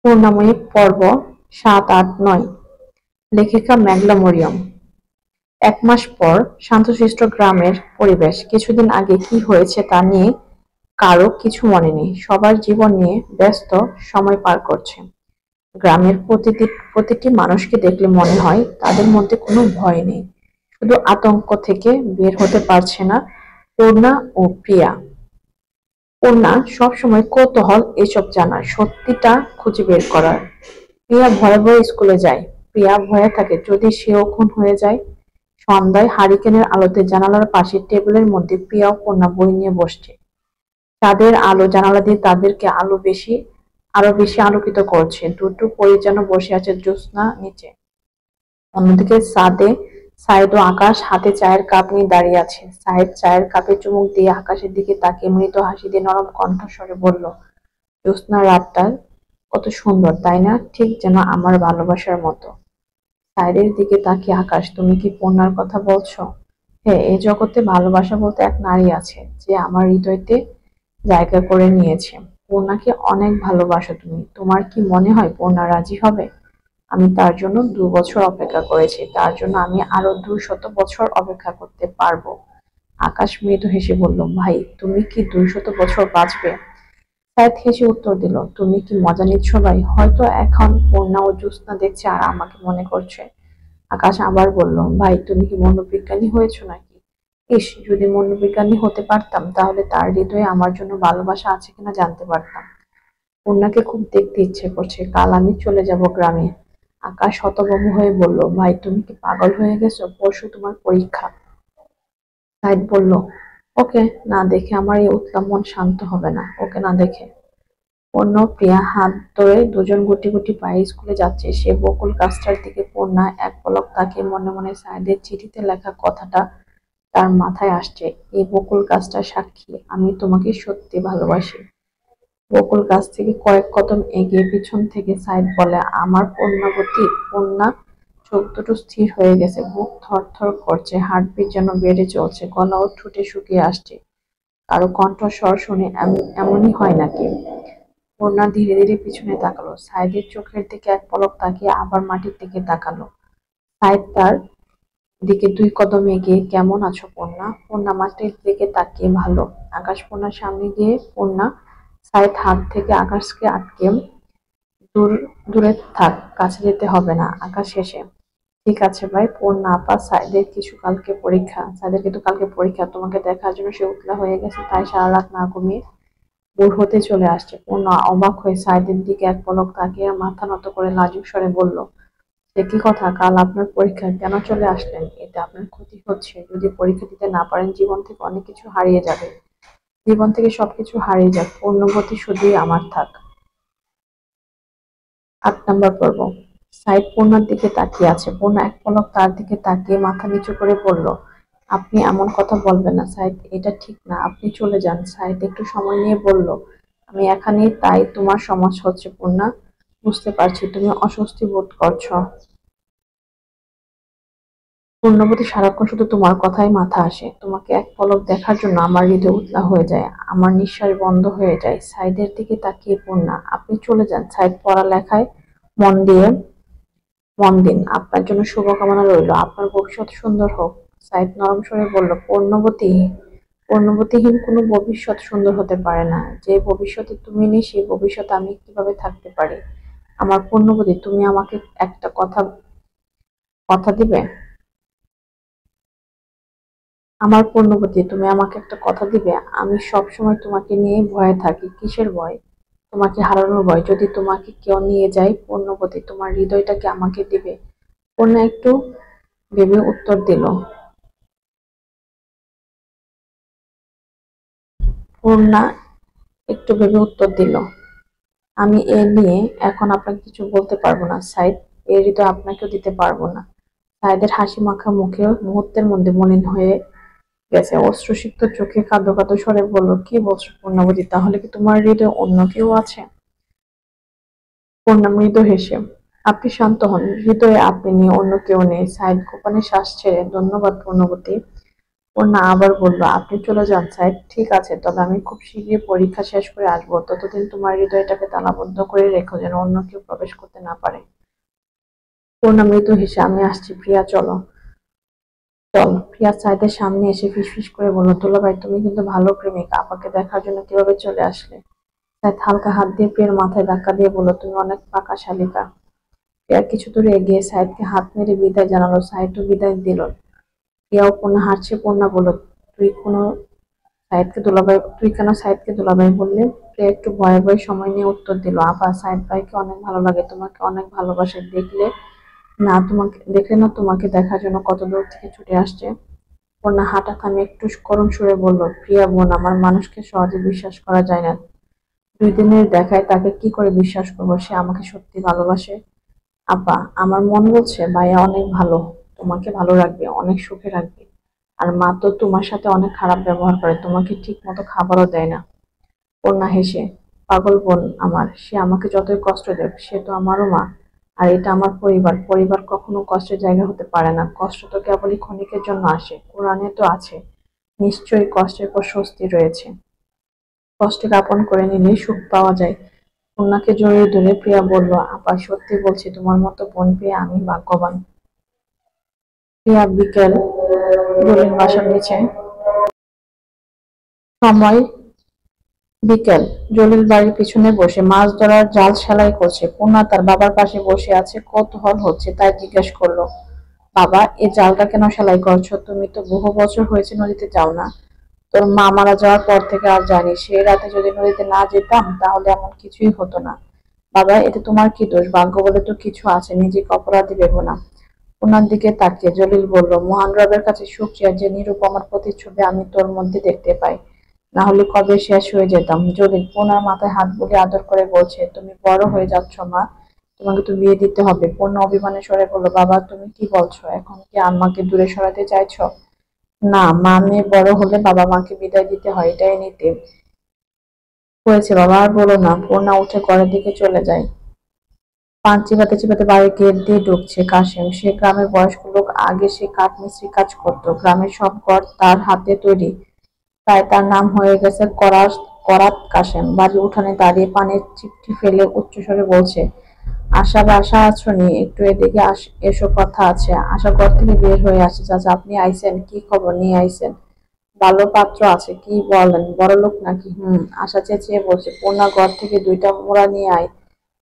করুণাময়ী পর্ব ৭, ৮, ৯। লেখিকা মেঘলা মরিয়ম। ১ মাস পর শান্তশিষ্ট গ্রামের পরিবেশ। কিছুদিন আগে কি হয়েছে তা নিয়ে কারো কিছু মনে নেই। সবার জীবন নিয়ে ব্যস্ত, সময় পার করছে। গ্রামের প্রতিটি মানুষকে দেখলে মনে হয় তাদের মধ্যে কোনো ভয় নেই, শুধু আতঙ্ক থেকে বের হতে পারছে না পূর্ণা ও প্রিয়া। পূর্ণা সবসময় কৌতূহল এসব জানার, সত্যিটা খুঁজে বের করার। প্রিয়া ভয়ে ভয়ে স্কুলে যায়। প্রিয়া ভয়ে থাকে যদি সেও খুন হয়ে যায়। সন্ধ্যায় হারিকেনের আলোতে জানালার পাশে টেবিলের মধ্যে প্রিয়া ও পূর্ণা বই নিয়ে বসছে। চাঁদের আলো জানালা দিয়ে তাদেরকে আরো বেশি আলোকিত করছে। দুটো পরী যেন বসে আছে জ্যোৎস্না নিচে। অন্যদিকে ছাদে সাইদ ও আকাশ হাতে চায়ের কাপ নিয়ে দাঁড়িয়ে আছে। সাইদ চায়ের কাপে চুমুক দিয়ে আকাশের দিকে তাকিয়ে মৃদু হাসি দিয়ে নরম কণ্ঠস্বরে বলল, জ্যোৎস্না রাতটা কত সুন্দর, তাই না? ঠিক যেন আমার ভালোবাসার মতো। সাইদের দিকে তাকিয়ে আকাশ, তুমি কি পূর্ণার কথা বলছো? হ্যাঁ, এই জগতে ভালোবাসা বলতে এক নারী আছে যে আমার হৃদয়তে জায়গা করে নিয়েছে। পূর্ণাকে অনেক ভালোবাসো তুমি। তোমার কি মনে হয় পূর্ণা রাজি হবে? আমি তার জন্য ২ বছর অপেক্ষা করেছি। তার জন্য আমি আরো ২০০ বছর অপেক্ষা করতে পারবো। আকাশ মৃদু হেসে বলল, ভাই তুমি কি ২০০ বছর বাঁচবে? সায়েদ হেসে উত্তর দিল, তুমি কি মজা নিচ্ছ ভাই? হয়তো এখন পূর্ণা ও জ্যোৎস্না দেখছে আর আমাকে মনে করছে। আকাশ আবার বলল, ভাই তুমি কি মনোবিজ্ঞানী হয়েছো নাকি? ইস, যদি মনোবিজ্ঞানী হতে পারতাম তাহলে তার হৃদয়ে আমার জন্য ভালোবাসা আছে কিনা জানতে পারতাম। পূর্ণাকে খুব দেখতে ইচ্ছে করছে। কাল আমি চলে যাব গ্রামে। আকাশ হতভম্ব হয়ে বলল, ভাই তুমি কি পাগল হয়ে গেছো? পরশু তোমার পরীক্ষা। সাইদ বলল, ওকে না দেখে আমার এই উতলা মন শান্ত হবে না, ওকে না দেখে। পূর্ণা ও প্রিয়া হাত ধরে দুজন গুটি গুটি পায়ে স্কুলে যাচ্ছে। সে বকুল গাছটার দিকে। পূর্ণা এক পলক তাকিয়ে মনে মনে সাইদের চিঠিতে লেখা কথাটা তার মাথায় আসছে। এই বকুল গাছটা সাক্ষী, আমি তোমাকে সত্যি ভালোবাসি। বকুল গাছ থেকে কয়েক কদম এগিয়ে পিছন থেকে সাইদ বলে, আমার পূর্ণাবতী। পূর্ণা চোখ দুটো স্থির হয়ে গেছে, বুক থরথর করছে, হার্টবিট যেন বেড়ে চলছে, গলা ও ঠোঁটে শুকিয়ে আসছে। কারো কণ্ঠস্বর শুনে এমনই হয় নাকি? পূর্ণা ধীরে ধীরে পিছনে তাকালো। সাইদের চোখের দিকে এক পলক তাকিয়ে আবার মাটির দিকে তাকালো। সাইদ তার দিকে ২ কদম এগিয়ে, কেমন আছো পূর্ণা? পূর্ণা মাটির দিকে তাকিয়ে, ভালো। আকাশ পূর্ণার সামনে গিয়ে, পূর্ণা। সাইদ হাত থেকে আকাশকে আটকে, দূরে থাক, কাছে যেতে হবে না। আকাশ হেসে, ঠিক আছে ভাই। পূর্ণা আপা, সাইদের কিন্তু কালকে পরীক্ষা। তোমাকে দেখার জন্য সে উতলা হয়ে গেছে, তাই সারা রাত না ঘুমিয়ে ভোর হতে চলে আসছে। পূর্ণা অবাক হয়ে সাইদের দিকে এক পলক তাকিয়ে মাথা নত করে লাজুক স্বরে বলল, সে কি কথা? কাল আপনার পরীক্ষা, কেন চলে আসলেন? এতে আপনার ক্ষতি হচ্ছে। যদি পরীক্ষা দিতে না পারেন জীবন থেকে অনেক কিছু হারিয়ে যাবে। জীবন থেকে সবকিছু হারিয়ে যাক, পূর্ণবতী শুধুই আমার থাক। ৮ নম্বর পর্ব। সাইদ পূর্ণার দিকে তাকিয়ে আছে। পূর্ণা এক পলক তার দিকে তাকিয়ে মাথা নিচু করে বলল, আপনি এমন কথা বলবেন না সাইদ, এটা ঠিক না, আপনি চলে যান। সাইদ একটু সময় নিয়ে বলল, আমি এখানেই, তাই তোমার সমস্যা হচ্ছে পূর্ণা। বুঝতে পারছি তুমি অস্বস্তি বোধ করছো। পূর্ণবতী, সারাক্ষণ শুধু তোমার কথাই মাথা আসে। তোমাকে এক পলক দেখার জন্য আমার হৃদয় উতলা হয়ে যায়, আমার নিঃশ্বাস বন্ধ হয়ে যায়। সাইদের দিকে তাকিয়ে পূর্ণা, আপনি চলে যান সাইদ, পড়ালেখায় মন দিয়ে মন দিন। আপনার জন্য শুভকামনা রইল, আপনার ভবিষ্যৎ সুন্দর হোক। সাইদ নরম স্বরে বলল, পূর্ণবতীহীন কোনো ভবিষ্যৎ সুন্দর হতে পারে না। যে ভবিষ্যতে তুমি নেই সেই ভবিষ্যতে আমি কিভাবে থাকতে পারি? আমার পূর্ণবতী, তুমি আমাকে একটা কথা কথা দিবে? আমার পূর্ণবতী, তুমি আমাকে একটা কথা দিবে? আমি সব সময় তোমাকে নিয়ে ভয়ে থাকি। কিসের ভয়? তোমাকে হারানোর ভয়। যদি তোমাকে কেউ নিয়ে যায় পূর্ণবতী, তোমার হৃদয়টাকে আমাকে দিবে? পূর্ণা একটু ভেবে উত্তর দিল। পূর্ণা একটু ভেবে উত্তর দিল, আমি এ নিয়ে এখন আপনাকে কিছু বলতে পারবো না সাইদ। এর হৃদয় আপনাকেও দিতে পারবো না। সাইদের হাসি মাখা মুখে মুহূর্তের মধ্যে মলিন হয়ে গেছে। অশ্রুসিক্ত চোখে কাঁদো কাঁদো স্বরে বলল, কি বলছো পূর্ণবতী? তাহলে কি তোমার হৃদয়ে অন্য কেউ আছে? পূর্ণা মৃদু হেসে, আপনি শান্ত হন। হৃদয়ে আপনি নেই, অন্য কেউ নেই। সাইদ গোপনে শ্বাস ছেড়ে, ধন্যবাদ পূর্ণবতী। পূর্ণা আবার বলল, আপনি চলে যান সাইদ, ঠিক আছে, তবে আমি খুব শীঘ্রই পরীক্ষা শেষ করে আসবো। ততদিন তোমার হৃদয়টাকে তালাবদ্ধ করে রেখো, যেন অন্য কেউ প্রবেশ করতে না পারে। পূর্ণা মৃদু হেসে, আমি আসছি প্রিয়া, চলো। চল। প্রিয়া সাইদের সামনে এসে ফিসফিস করে বলল, দুলাভাই তুমি কিন্তু ভালো প্রেমিক, আপাকে দেখার জন্য কিভাবে চলে আসলে? সাইদ হালকা হাত দিয়ে প্রিয়ার মাথায় ধাক্কা দিয়ে বলল, তুমি অনেক পাকা শালিকা। প্রিয়া কিছু দূরে এগিয়ে সাইদকে হাত মেরে বিদায় জানালো, সাইদও বিদায় দিল। প্রিয়াও পূর্ণা হাসছে। পূর্ণা বলল, তুই কেন সাইদকে দুলাভাই বললি? প্রিয়া একটু ভয়ে ভয়ে সময় নিয়ে উত্তর দিল, আপা সাইদ ভাইকে অনেক ভালো লাগে, তোমাকে অনেক ভালোবাসে, দেখলে না তোমাকে দেখার জন্য কত দূর থেকে ছুটে আসছে। পূর্ণা হাঁটা থামিয়ে একটু করুণ সুরে বলল, প্রিয়া বোন, আমার মানুষকে সহজে বিশ্বাস করা যায় না। 2 দিনের দেখায় তাকে কি করে বিশ্বাস করবো সে আমাকে সত্যি ভালোবাসে? আপা, আমার মন বলছে ভাইয়া অনেক ভালো, তোমাকে ভালো রাখবে, অনেক সুখে রাখবে। আর মা তো তোমার সাথে অনেক খারাপ ব্যবহার করে, তোমাকে ঠিক মতো খাবারও দেয় না। কন্যা হেসে, পাগল বোন আমার, সে আমাকে যতই কষ্ট দেয়, সে তো আমারও মা। আর এটা আমার পরিবার, পরিবার কখনো কষ্টের জায়গা হতে পারে না, কষ্ট তো কেবলই ক্ষণিকের জন্য আসে। কোরআনে তো আছে, নিশ্চয়ই কষ্টের পর স্বস্তি রয়েছে, কষ্টকে আপন করে নিলে সুখ পাওয়া যায়। কন্যাকে জড়িয়ে ধরে প্রিয়া বলল, আপা সত্যি বলছি, তোমার মতো বোন পেয়ে আমি ভাগ্যবান। প্রিয়া বিকেল, জলির বাসার নিচে। সময় বিকেল। জলিল বাড়ির পিছনে বসে মাছ ধরার জাল সেলাই করছে। পূর্ণা তার বাবার পাশে বসে আছে, কৌতূহল হচ্ছে তাই জিজ্ঞেস করলো, বাবা এই জালটা কেন সেলাই করছো? তুমি তো বহু বছর হয়েছে নদীতে যাও না। তোর মা মারা যাওয়ার পর থেকে আর জানি, সেই রাতে যদি নদীতে না যেতাম তাহলে এমন কিছুই হতো না। বাবা এতে তোমার কি দোষ? ভাগ্য বলে তো কিছু আছে, নিজেকে অপরাধী ভেবো না। পূর্ণার দিকে তাকিয়ে জলিল বলল, মহান রবের কাছে শুকরিয়া যে নিরুপমার প্রতিচ্ছবি আমি তোর মধ্যে দেখতে পাই, না হলে কবে শেষ হয়ে যেতাম। জলিল পূর্ণার মাথায় হাত বুলিয়ে আদর করে বলছে, তুমি বড় হয়ে যাচ্ছ মা, তোমাকে তো বিয়ে দিতে হবে। পূর্ণা অভিমানের স্বরে বলল, বাবা তুমি কি বলছো? এখন কি আমাকে দূরে সরাতে চাইছো? না মা, মেয়ে বড় হলে বাবা মাকে বিদায় দিতে হয়, এটাই নীতি। হয়েছে বাবা, আর বলো না। পূর্ণা উঠে ঘরের দিকে চলে যায়। পান চিবাতে চিবাতে বাড়ির গেট দিয়ে ঢুকছে কাশেম। সে গ্রামের বয়স্ক লোক, আগে সে কাঠ মিস্ত্রি কাজ করত, গ্রামের সব ঘর তার হাতে তৈরি, তাই তার নাম হয়ে গেছে করাত কাশেম। বাড়ির উঠানে দাঁড়িয়ে পানের চিপটি ফেলে উচ্চস্বরে বলছে, আশা, বাসা আছো নি? একটু এদিকে এসো, কথা আছে। আশা ঘর থেকে বের হয়ে আসে, চাচা আপনি আইছেন? কি খবর নিয়ে আইছেন? ভালো পাত্র আছে, কি বলেন, বড়লোক নাকি? আশা চেঁচিয়ে বলছে, পূর্ণা ঘর থেকে 2টা মোড়া নিয়ে আয়।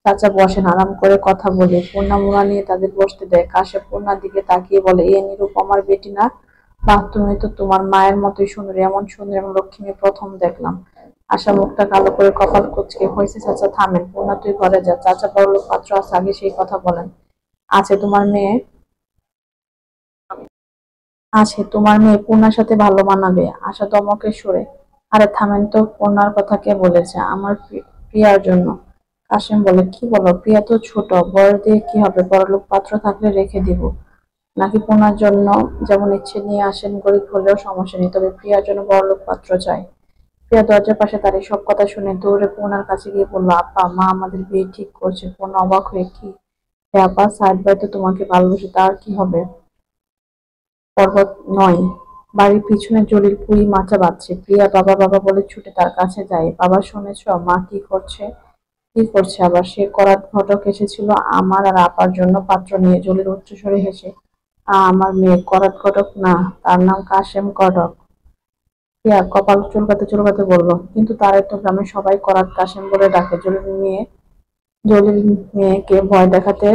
চাচা বসেন, আরাম করে কথা বলি। পূর্ণা মোড়া নিয়ে তাদের বসতে দেয়। কাশেম পূর্ণার দিকে তাকিয়ে বলে, এ নিরুপমার বেটি না? বাহ, তুমি তো তোমার মায়ের মতোই সুন্দরী, এমন সুন্দর এবং লক্ষ্মী মেয়ে প্রথম দেখলাম। আশা মুখটা কালো করে কপাল কুঁচকে, হয়েছে চাচা থামেন। পূর্ণা তুই ঘরে যা, চাচা বড়লোক পাত্র আছে, আগে সেই কথা বলেন। আছে তোমার মেয়ে আছে তোমার মেয়ে পূর্ণার সাথে ভালো মানাবে। আশা ধমকের সুরে, আরে থামেন তো, পূর্ণার কথা কে বলেছে? আমার প্রিয়ার জন্য। কাশেম বলে, কি বলো? প্রিয়া তো ছোট, বয়স দিয়ে কি হবে, বড়লোক পাত্র থাকলে রেখে দিব। নাকি পূর্ণার জন্য যেমন ইচ্ছে নিয়ে আসেন, গরিব হলেও সমস্যা নেই, তবে প্রিয়ার জন্য বড়লোক পাত্র চাই। প্রিয়া দরজার পাশে দাঁড়িয়ে সব কথা শুনে দৌড়ে পূর্ণার কাছে গিয়ে বলল, আপা মা আমাদের বিয়ে ঠিক করছে। পূর্ণা অবাক হয়ে, কি? হ্যাঁ আপা, সাইদ ভাই তো তোমাকে ভালোবাসে, তার কি হবে? পর্বত নয়। বাড়ির পিছনে জলিল পুঁই মাচা বাঁধছে। প্রিয়া বাবা বাবা বলে ছুটে তার কাছে যায়। বাবা শুনেছ মা কি করছে? কি করছে আবার? সে করাত ঘটক এসেছিল আমার আর আপার জন্য পাত্র নিয়ে। জলিল উচ্চস্বরে হেসে, আমার মেয়ে করাত ঘটক না, তার নাম কাশেম ঘটক। প্রিয়া কপাল চুলকাতে চুলকাতে বলল, কিন্তু তারাই তো গ্রামে সবাই করাত কাশেম বলে ডাকে। জলিল মেয়েকে ভয় দেখাতে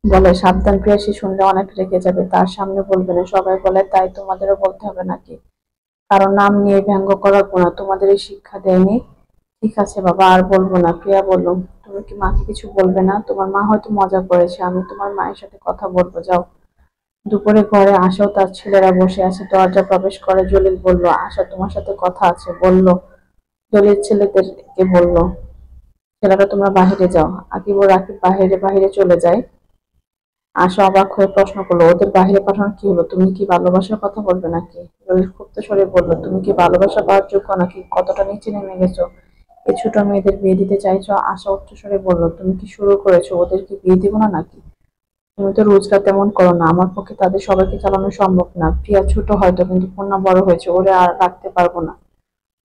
বলে, সাবধান প্রিয়া, সে শুনলে অনেক রেগে যাবে, তার সামনে বলবে না। সবাই বলে, তাই তোমাদেরও বলতে হবে নাকি? কারো নাম নিয়ে ব্যঙ্গ করার গুনাহ, তোমাদের এই শিক্ষা দেয়নি? ঠিক আছে বাবা, আর বলবো না। প্রিয়া বলল, তুমি কি মাকে কিছু বলবে না? তোমার মা হয়তো মজা করেছে, আমি তোমার মায়ের সাথে কথা বলবো, যাও। দুপুরে ঘরে আশাও তার ছেলেরা বসে আছে। দরজা প্রবেশ করে জলিল বলল, আশা তোমার সাথে কথা আছে। জলিল ছেলেদেরকে বলল, ছেলেরা তোমরা বাহিরে যাও। আকিব ও রাকিব বাহিরে বাহিরে চলে যায়। আশা অবাক হয়ে প্রশ্ন করলো, ওদের বাহিরে পাঠানোর কি হলো? তুমি কি ভালোবাসার কথা বলবে নাকি? জলিল ক্ষুব্ধ স্বরে বলল, তুমি কি ভালোবাসা পাওয়ার যোগ্য নাকি? কতটা নিচে নেমে গেছো, এই ছোট মেয়েদের বিয়ে দিতে চাইছো? আশা উচ্চস্বরে বলল, তুমি কি শুরু করেছো? ওদেরকে বিয়ে দিব না নাকি? তুমি তো রোজগার তেমন করো না, আমার পক্ষে তাদের সবাইকে চালানো সম্ভব না। প্রিয়া ছোট হয়তো, কিন্তু পূর্ণা বড় হয়েছে, ওরে আর রাখতে পারবো না।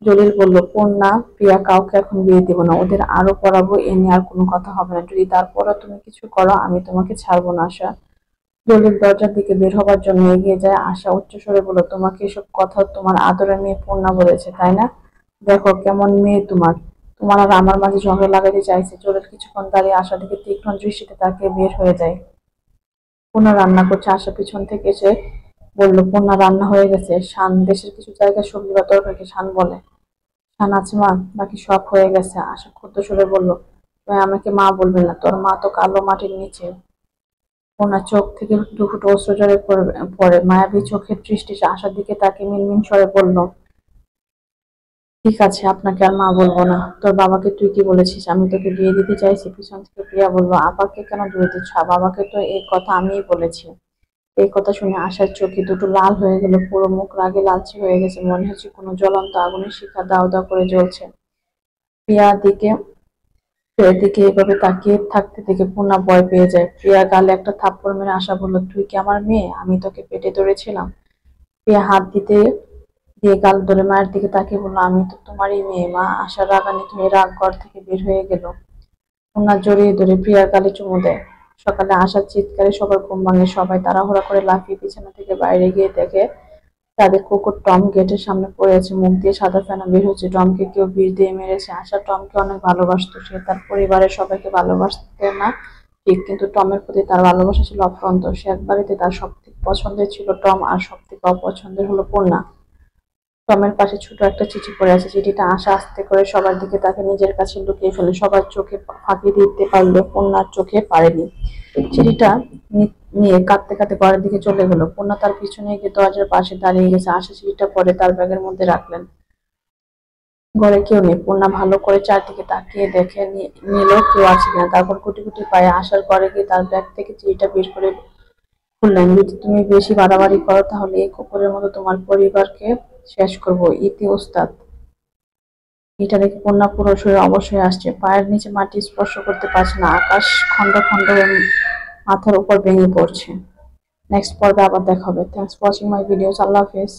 জলিল বলল, পূর্ণা, প্রিয়া কাউকে এখন বিয়ে দিব না, ওদের আরো পড়াবো, এ নিয়ে আর কোনো কথা হবে না। যদি তারপরও তুমি কিছু করো, আমি তোমাকে ছাড়বো না আশা। জলিল দরজার দিকে বের হবার জন্য এগিয়ে যায়। আশা উচ্চস্বরে বলল, তোমাকে এসব কথা তোমার আদরের মেয়ে পূর্ণা বলেছে, তাই না? দেখো কেমন মেয়ে তোমার, তোমার আর আমার মাঝে ঝগড়া লাগাতে চাইছে। জলিল কিছুক্ষণ দাঁড়িয়ে আশা দিকে তীক্ষ্ণ দৃষ্টিতে তাকিয়ে বের হয়ে যায়। পূর্ণা রান্না করছে। আশা পিছন থেকে এসে বলল, পূর্ণা রান্না হয়ে গেছে। শান, দেশের কিছু জায়গায় সবজি বা তরকারিকে শান বলে। শান আছে মা, বাকি সব হয়ে গেছে। আশা ক্ষুদ্র সুরে বলল, তুমি আমাকে মা বলবে না, তোর মা তো কালো মাটির নিচে। ওনার চোখ থেকে দুফুটো অশ্রু ঝরে পড়ে। মায়াবী চোখের দৃষ্টি আশার দিকে তাকে মিনমিন স্বরে বলল, ঠিক আছে, আপনাকে আর মা বলবো না। তোর বাবাকে তুই কি বলেছিস আমি তোকে বিয়ে দিতে চাইছি? পিছন থেকে প্রিয়া বলল, আপাকে কেন দূরে দিচ্ছ? বাবাকে তো এই কথা আমিই বলেছি। এই কথা শুনে আশার চোখে দুটো লাল হয়ে গেল, পুরো মুখ রাগে লালচে হয়ে গেছে, মনে হচ্ছে কোনো জ্বলন্ত আগুনের শিখা দাউ দাউ করে জ্বলছে। প্রিয়া দিকে প্রিয়ার দিকে এভাবে তাকিয়ে থাকতে দেখে পূর্ণা ভয় পেয়ে যায়। প্রিয়া গালে একটা থাপ্পড় মেরে আশা বলল, তুই কি আমার মেয়ে? আমি তোকে পেটে ধরেছিলাম? প্রিয়া হাত দিয়ে গাল ধরে মায়ের দিকে তাকিয়ে বলল, আমি তো তোমারই মেয়ে মা। আশার রাগান্বিত হয়ে রাগ ঘর থেকে বের হয়ে গেল। পূর্ণা জড়িয়ে ধরে প্রিয়ার গালে চুমু দেয়। সকালে আশার চিৎকারে সবার ঘুম ভাঙে। সবাই তাড়াহুড়া করে লাফিয়ে বিছানা থেকে বাইরে গিয়ে দেখে তাদের কুকুর টম গেটের সামনে পড়ে আছে, মুখ দিয়ে সাদা ফেনা বের হচ্ছে। টমকে কেউ বিষ দিয়ে মেরেছে। আশা টমকে অনেক ভালোবাসতো। সে তার পরিবারের সবাইকে ভালোবাসতে না ঠিক, কিন্তু টমের প্রতি তার ভালোবাসা ছিল অফুরন্ত। সে এক বাড়িতে তার সবথেকে পছন্দের ছিল টম, আর সবথেকে অপছন্দের হলো পূর্ণা। টমের পাশে ছোট একটা চিঠি পড়ে আছে। চিঠিটা আশা আস্তে করে সবার দিকে তাকে নিজের কাছে লুকিয়ে ফেলে। সবার চোখে ফাঁকি দিতে পারলেও পূর্ণার চোখে পারেনি। চিঠিটা নিয়ে কাঁদতে কাঁদতে ঘরের দিকে চলে গেল। পূর্ণা তার পিছনে গিয়ে দরজার পাশে দাঁড়িয়ে গেছে। আশা চিঠিটা পরে তার ব্যাগের মধ্যে রাখলেন। ঘরে কেউ নেই। পূর্ণা ভালো করে চারদিকে তাকিয়ে দেখে নিল কেউ আছে কিনা। তারপর গুটি গুটি পায়ে আশার ঘরে গিয়ে তার ব্যাগ থেকে চিঠিটা বের করে খুললেন। যদি তুমি বেশি বাড়াবাড়ি করো, তাহলে এই কুকুরের মতো তোমার পরিবারকে শেষ করব। ইতি ওস্তাদ। এটা দেখে পূর্ণা পুরো শরীর অবশ হয়ে আসছে। পায়ের নিচে মাটি স্পর্শ করতে পারছে না। আকাশ খন্ড খন্ড হয়ে মাথার উপর ভেঙে পড়ছে। নেক্সট পর্বে আবার দেখা হবে। Thanks for watching my videos. আল্লাহ হাফেজ।